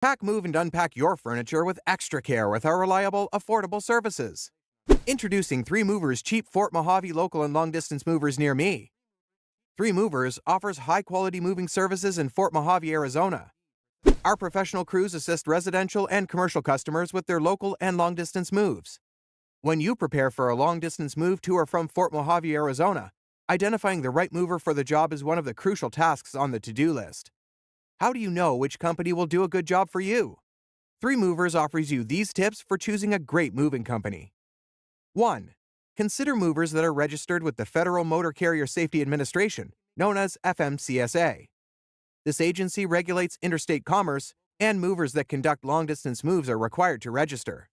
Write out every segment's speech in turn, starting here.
Pack, move, and unpack your furniture with extra care with our reliable, affordable services. Introducing 3 Movers cheap Fort Mohave local and long-distance movers near me. 3 Movers offers high-quality moving services in Fort Mohave, Arizona. Our professional crews assist residential and commercial customers with their local and long-distance moves. When you prepare for a long-distance move to or from Fort Mohave, Arizona, identifying the right mover for the job is one of the crucial tasks on the to-do list. How do you know which company will do a good job for you? 3 Movers offers you these tips for choosing a great moving company. 1. Consider movers that are registered with the Federal Motor Carrier Safety Administration, known as FMCSA. This agency regulates interstate commerce, and movers that conduct long-distance moves are required to register.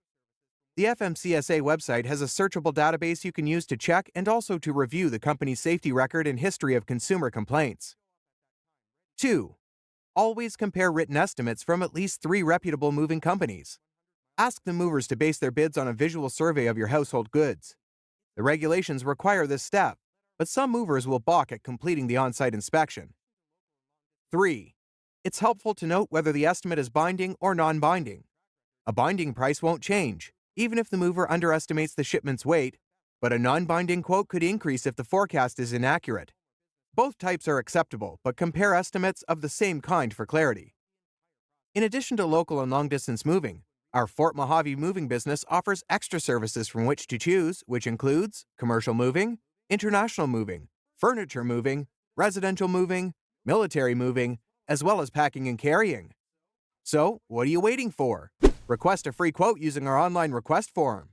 The FMCSA website has a searchable database you can use to check and also to review the company's safety record and history of consumer complaints. 2. Always compare written estimates from at least 3 reputable moving companies. Ask the movers to base their bids on a visual survey of your household goods. The regulations require this step, but some movers will balk at completing the on-site inspection. 3. It's helpful to note whether the estimate is binding or non-binding. A binding price won't change, even if the mover underestimates the shipment's weight, but a non-binding quote could increase if the forecast is inaccurate. Both types are acceptable, but compare estimates of the same kind for clarity. In addition to local and long-distance moving, our Fort Mohave moving business offers extra services from which to choose, which includes commercial moving, international moving, furniture moving, residential moving, military moving, as well as packing and carrying. So, what are you waiting for? Request a free quote using our online request form.